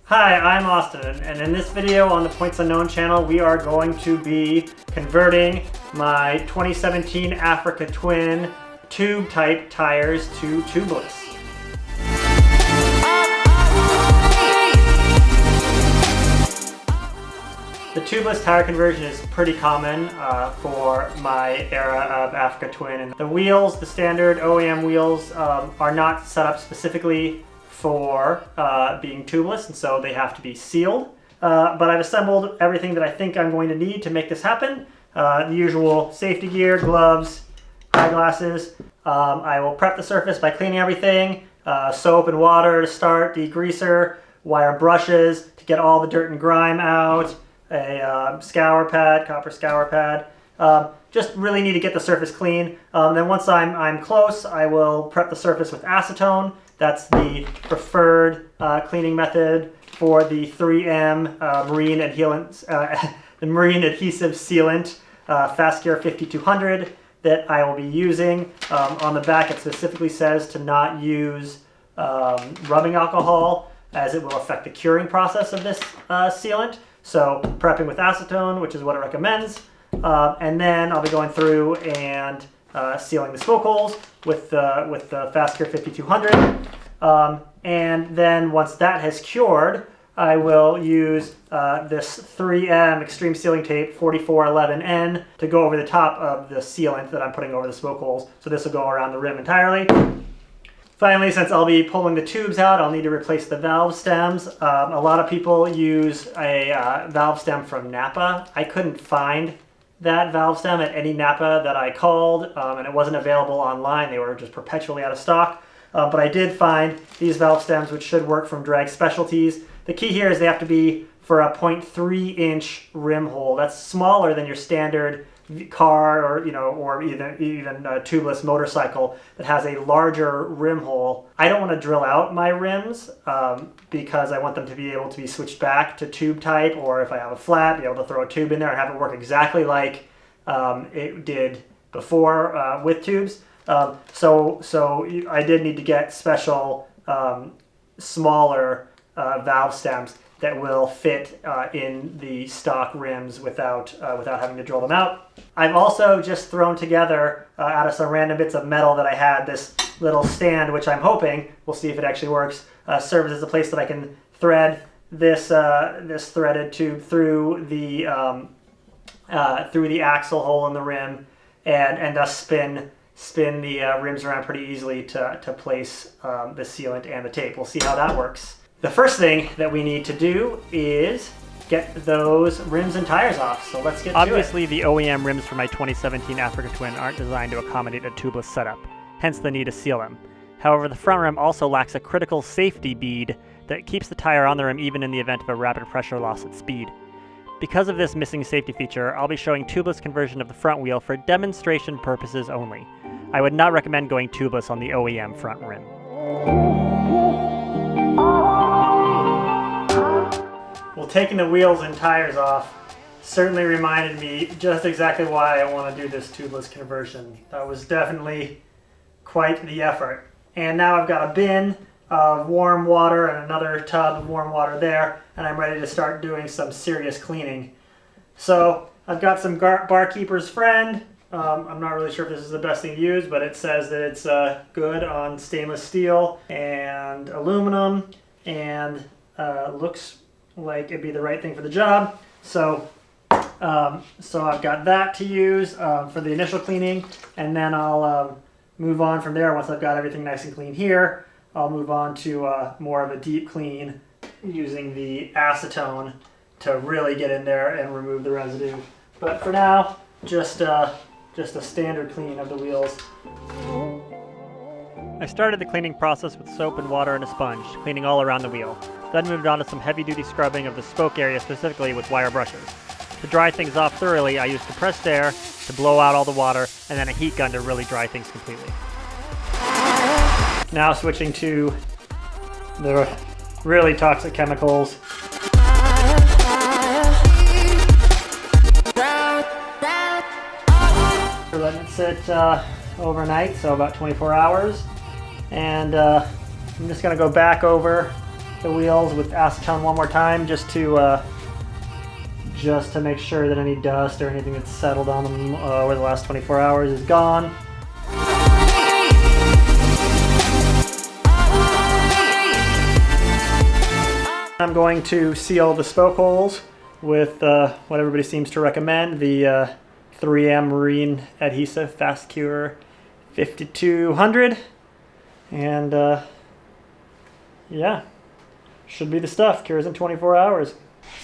Hi, I'm Austin, and in this video on the Points Unknown channel, we are going to be converting my 2017 Africa Twin tube type tires to tubeless. The tubeless tire conversion is pretty common for my era of Africa Twin. And the wheels, the standard OEM wheels, are not set up specifically for being tubeless, and so they have to be sealed. But I've assembled everything that I think I'm going to need to make this happen. The usual safety gear, gloves, eyeglasses. I will prep the surface by cleaning everything. Soap and water to start, degreaser, wire brushes to get all the dirt and grime out, a scour pad, copper scour pad. Just really need to get the surface clean. Then once I'm close, I will prep the surface with acetone. That's the preferred cleaning method for the 3M marine adhesive sealant Fast Cure 5200 that I will be using. On the back it specifically says to not use rubbing alcohol, as it will affect the curing process of this sealant. So prepping with acetone, which is what it recommends. And then I'll be going through and sealing the smoke holes with the Fast Cure 5200. And then once that has cured, I will use this 3M Extreme Sealing Tape 4411N to go over the top of the sealant that I'm putting over the smoke holes. So this will go around the rim entirely. Finally, since I'll be pulling the tubes out, I'll need to replace the valve stems. A lot of people use a valve stem from Napa. I couldn't find that valve stem at any Napa that I called, and it wasn't available online. They were just perpetually out of stock. But I did find these valve stems, which should work from Drag Specialties. The key here is they have to be for a 0.3 inch rim hole. That's smaller than your standard car or even a tubeless motorcycle that has a larger rim hole. I don't want to drill out my rims because I want them to be able to be switched back to tube type, or if I have a flat, be able to throw a tube in there and have it work exactly like it did before with tubes. So I did need to get special smaller valve stems that will fit in the stock rims without having to drill them out. I've also just thrown together out of some random bits of metal that I had this little stand, which I'm hoping, we'll see if it actually works, serves as a place that I can thread this threaded tube through the axle hole in the rim, and thus spin the rims around pretty easily to place the sealant and the tape. We'll see how that works. The first thing that we need to do is get those rims and tires off, so let's get to it. Obviously, the OEM rims for my 2017 Africa Twin aren't designed to accommodate a tubeless setup, hence the need to seal them. However, the front rim also lacks a critical safety bead that keeps the tire on the rim even in the event of a rapid pressure loss at speed. Because of this missing safety feature, I'll be showing tubeless conversion of the front wheel for demonstration purposes only. I would not recommend going tubeless on the OEM front rim. Well, taking the wheels and tires off certainly reminded me just exactly why I want to do this tubeless conversion. That was definitely quite the effort. And now I've got a bin of warm water and another tub of warm water there, and I'm ready to start doing some serious cleaning. So I've got some Barkeeper's Friend. I'm not really sure if this is the best thing to use, but it says that it's good on stainless steel and aluminum, and looks like it'd be the right thing for the job. So I've got that to use for the initial cleaning, and then I'll move on from there. Once I've got everything nice and clean here, I'll move on to more of a deep clean using the acetone to really get in there and remove the residue. But for now, just a standard clean of the wheels. I started the cleaning process with soap and water and a sponge, cleaning all around the wheel. Then moved on to some heavy-duty scrubbing of the spoke area, specifically with wire brushes. To dry things off thoroughly, I used compressed air to blow out all the water, and then a heat gun to really dry things completely. Now switching to the really toxic chemicals. We're letting it sit overnight, so about 24 hours. And I'm just going to go back over the wheels with acetone one more time just to make sure that any dust or anything that's settled on them over the last 24 hours is gone. I'm going to seal the spoke holes with what everybody seems to recommend, the 3M Marine Adhesive Fast Cure 5200. And yeah, should be the stuff. Cures in 24 hours.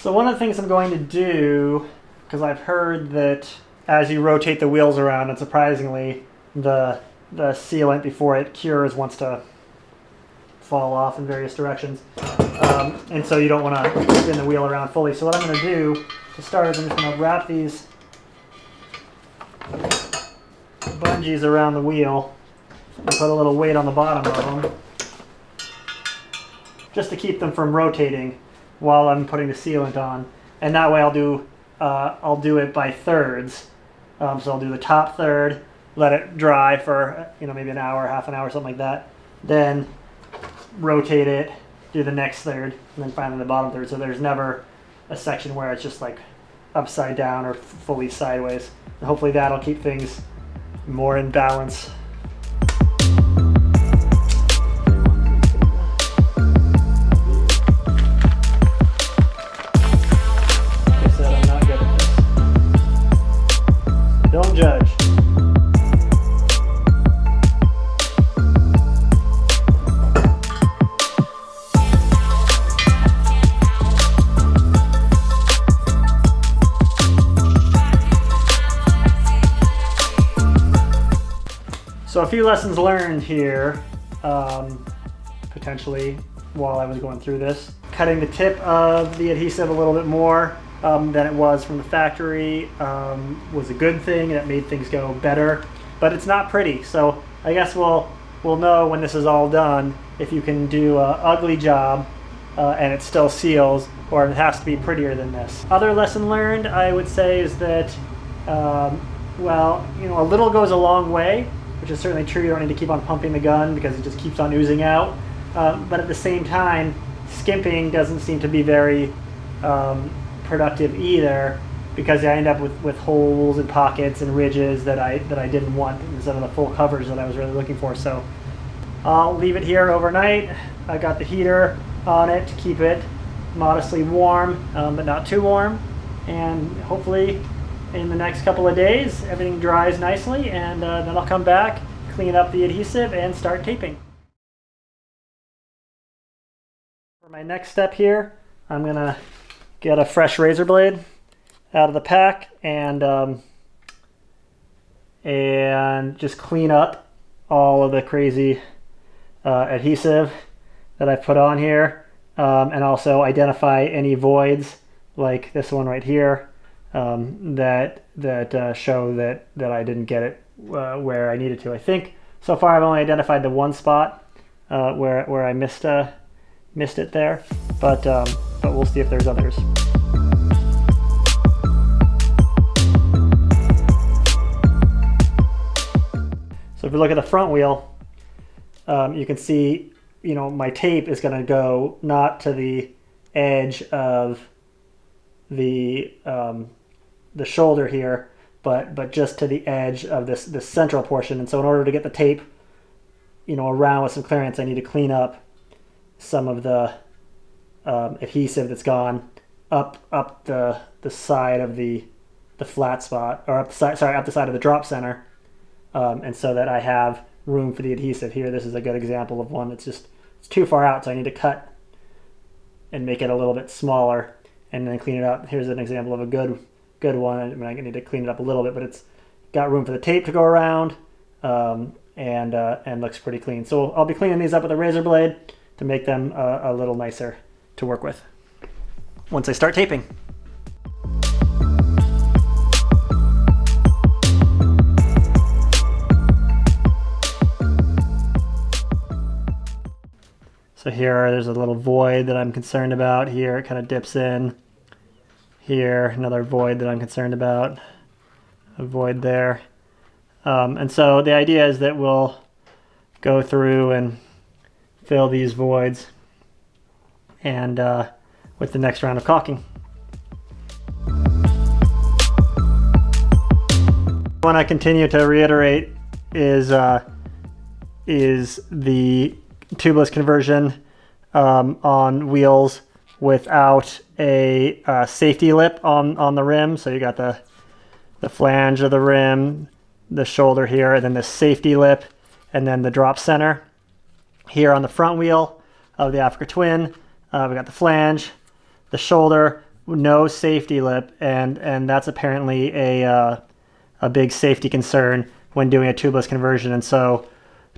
So one of the things I'm going to do, because I've heard that as you rotate the wheels around, and surprisingly, the sealant before it cures wants to fall off in various directions. And so you don't want to spin the wheel around fully. So what I'm going to do to start is I'm just going to wrap these bungees around the wheel and put a little weight on the bottom of them just to keep them from rotating while I'm putting the sealant on. And that way I'll do it by thirds. So I'll do the top third, let it dry for maybe an hour, half an hour, something like that. Then rotate it, do the next third, and then finally the bottom third. So there's never a section where it's just like upside down or fully sideways. And hopefully that'll keep things more in balance. Like I said, I'm not good at this. Don't judge. So a few lessons learned here, potentially while I was going through this. Cutting the tip of the adhesive a little bit more than it was from the factory was a good thing. That made things go better, but it's not pretty. So I guess we'll know when this is all done if you can do an ugly job and it still seals, or it has to be prettier than this. Other lesson learned, I would say, is that well, a little goes a long way, which is certainly true. You don't need to keep on pumping the gun because it just keeps on oozing out. But at the same time, skimping doesn't seem to be very productive either, because I end up with holes and pockets and ridges that I didn't want instead of the full coverage that I was really looking for. So I'll leave it here overnight. I got the heater on it to keep it modestly warm, but not too warm. And hopefully in the next couple of days, everything dries nicely, and then I'll come back, clean up the adhesive, and start taping. For my next step here, I'm gonna get a fresh razor blade out of the pack and just clean up all of the crazy adhesive that I've put on here, and also identify any voids like this one right here. That show that I didn't get it where I needed to. I think so far I've only identified the one spot where I missed it there, but we'll see if there's others. So if you look at the front wheel, you can see my tape is going to go not to the edge of the shoulder here, but just to the edge of this central portion. And so in order to get the tape around with some clearance, I need to clean up some of the adhesive that's gone up the side of the flat spot, or up the side of the drop center, and so that I have room for the adhesive here. This is a good example of one that's it's too far out, so I need to cut and make it a little bit smaller and then clean it up. Here's an example of a good one. I mean, I need to clean it up a little bit, but it's got room for the tape to go around, and looks pretty clean. So I'll be cleaning these up with a razor blade to make them a little nicer to work with once I start taping. So there's a little void that I'm concerned about. Here it kind of dips in. Here, another void that I'm concerned about. A void there. And so the idea is that we'll go through and fill these voids and with the next round of caulking. What I continue to reiterate is the tubeless conversion on wheels without a safety lip on the rim. So you got the flange of the rim, the shoulder here, and then the safety lip, and then the drop center. Here on the front wheel of the Africa Twin, we got the flange, the shoulder, no safety lip, and that's apparently a big safety concern when doing a tubeless conversion. And so,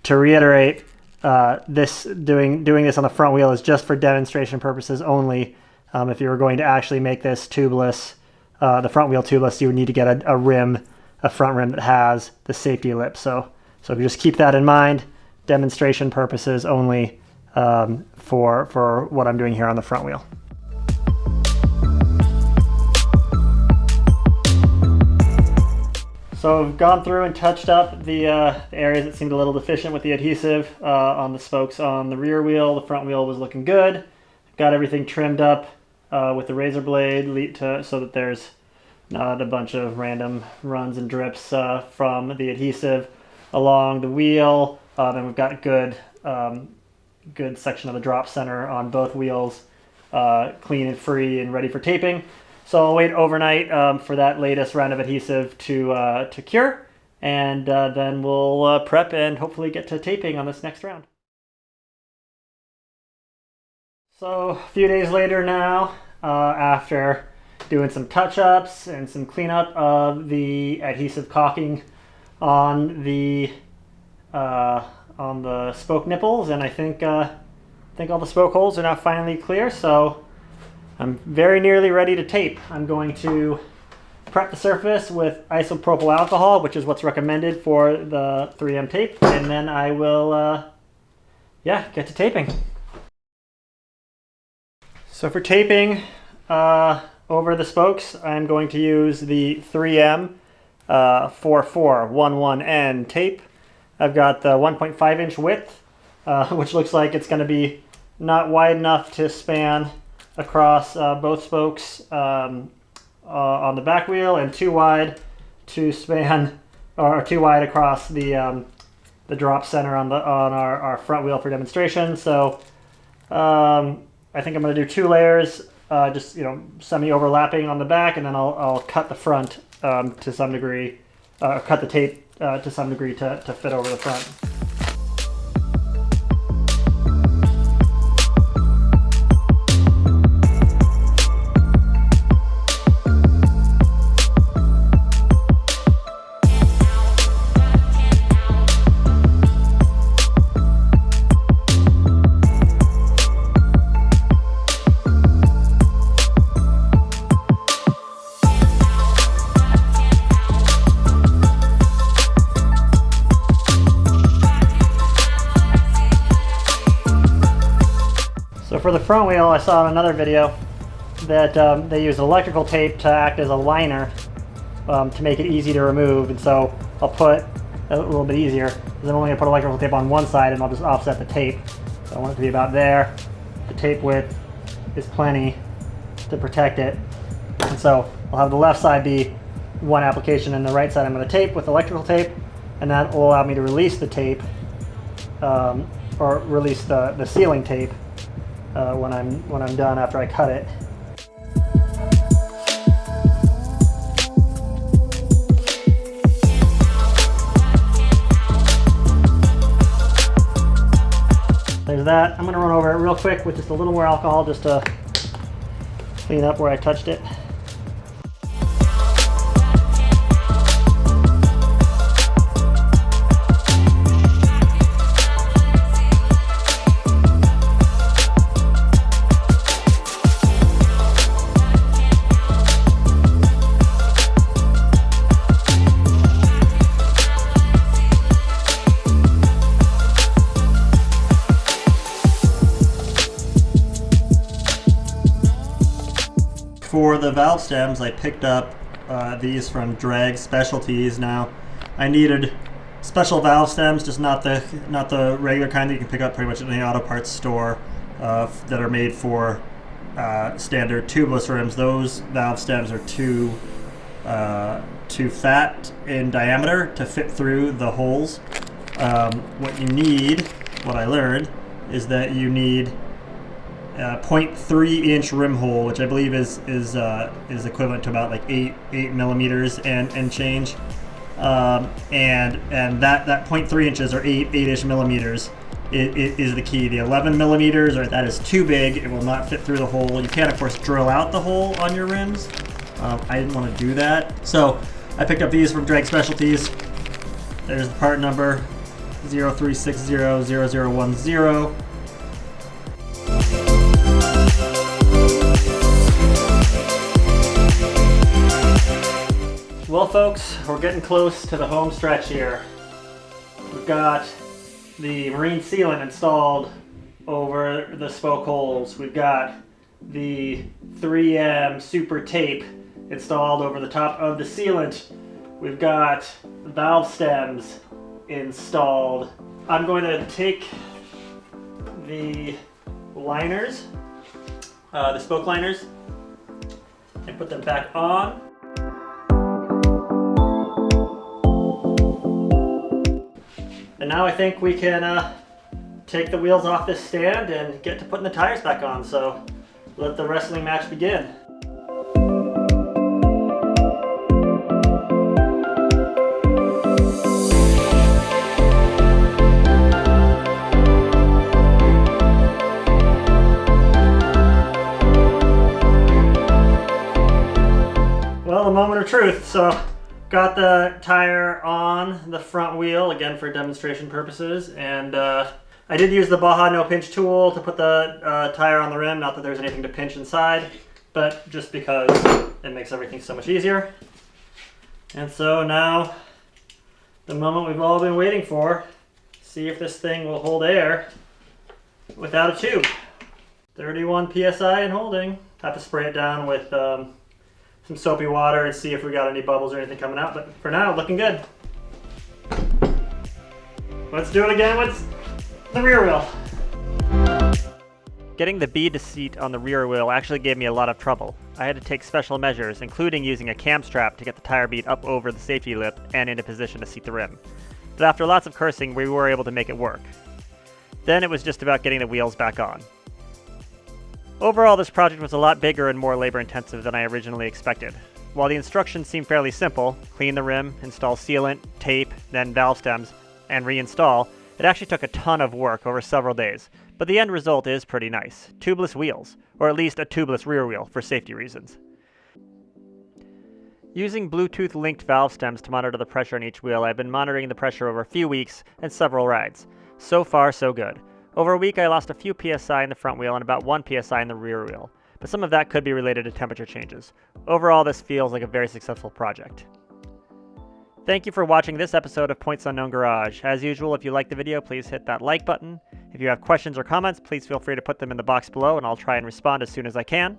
to reiterate, doing this on the front wheel is just for demonstration purposes only. If you were going to actually make this tubeless, the front wheel tubeless, you would need to get a front rim that has the safety lip. So if you just keep that in mind, demonstration purposes only for what I'm doing here on the front wheel. So I've gone through and touched up the areas that seemed a little deficient with the adhesive on the spokes on the rear wheel. The front wheel was looking good. Got everything trimmed up with the razor blade so that there's not a bunch of random runs and drips from the adhesive along the wheel. And we've got good section of the drop center on both wheels, clean and free and ready for taping. So I'll wait overnight for that latest round of adhesive to cure, and then we'll prep and hopefully get to taping on this next round. So a few days later now, after doing some touch-ups and some cleanup of the adhesive caulking on the spoke nipples, and I think all the spoke holes are now finally clear, so I'm very nearly ready to tape. I'm going to prep the surface with isopropyl alcohol, which is what's recommended for the 3M tape, and then I will get to taping. So for taping over the spokes, I'm going to use the 3M 4411N tape. I've got the 1.5 inch width, which looks like it's going to be not wide enough to span across both spokes on the back wheel, and too wide to span, or too wide across the drop center on our front wheel for demonstration. So I think I'm going to do 2 layers, just semi-overlapping on the back, and then I'll cut the front to some degree, cut the tape to some degree to fit over the front. So for the front wheel, I saw in another video that they use electrical tape to act as a liner to make it easy to remove, and so I'll put a little bit easier because I'm only going to put electrical tape on one side and I'll just offset the tape. So I want it to be about there. The tape width is plenty to protect it, and so I'll have the left side be one application and the right side I'm going to tape with electrical tape, and that will allow me to release the tape or release the sealing tape when I'm done after I cut it. There's that. I'm going to run over it real quick with just a little more alcohol just to clean up where I touched it. For the valve stems, I picked up these from Drag Specialties. Now, I needed special valve stems, just not the regular kind that you can pick up pretty much at any auto parts store. that are made for standard tubeless rims. Those valve stems are too fat in diameter to fit through the holes. What you need, what I learned, is that you need a 0.3 inch rim hole, which I believe is equivalent to about like 8 millimeters and change. And that 0.3 inches or 8-ish millimeters it is the key. The 11 millimeters, or that is too big. It will not fit through the hole. You can, of course, drill out the hole on your rims. I didn't want to do that, so I picked up these from Drag Specialties. There's the part number 03600010. Well, folks, we're getting close to the home stretch here. We've got the marine sealant installed over the spoke holes. We've got the 3M super tape installed over the top of the sealant. We've got valve stems installed. I'm going to take the liners, the spoke liners, and put them back on. And now I think we can take the wheels off this stand and get to putting the tires back on. So let the wrestling match begin. Well, the moment of truth. So got the tire on the front wheel, again for demonstration purposes, and I did use the Baja no pinch tool to put the tire on the rim, not that there's anything to pinch inside, but just because it makes everything so much easier. And so now, the moment we've all been waiting for, see if this thing will hold air without a tube. 31 PSI and holding. Have to spray it down with some soapy water and see if we got any bubbles or anything coming out, but for now, looking good. Let's do it again with the rear wheel. Getting the bead to seat on the rear wheel actually gave me a lot of trouble. I had to take special measures, including using a cam strap to get the tire bead up over the safety lip and into position to seat the rim. But after lots of cursing, we were able to make it work. Then it was just about getting the wheels back on. Overall, this project was a lot bigger and more labor-intensive than I originally expected. While the instructions seemed fairly simple, clean the rim, install sealant, tape, then valve stems, and reinstall, it actually took a ton of work over several days. But the end result is pretty nice. Tubeless wheels, or at least a tubeless rear wheel for safety reasons. Using Bluetooth-linked valve stems to monitor the pressure on each wheel, I've been monitoring the pressure over a few weeks and several rides. So far, so good. Over a week, I lost a few PSI in the front wheel and about 1 PSI in the rear wheel, but some of that could be related to temperature changes. Overall, this feels like a very successful project. Thank you for watching this episode of Points Unknown Garage. As usual, if you like the video, please hit that like button. If you have questions or comments, please feel free to put them in the box below and I'll try and respond as soon as I can.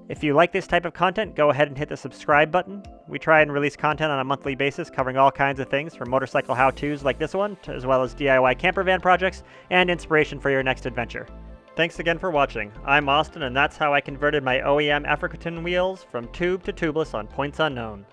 If you like this type of content, go ahead and hit the subscribe button. We try and release content on a monthly basis covering all kinds of things, from motorcycle how-tos like this one, as well as DIY camper van projects, and inspiration for your next adventure. Thanks again for watching. I'm Austin, and that's how I converted my OEM African wheels from tube to tubeless on Points Unknown.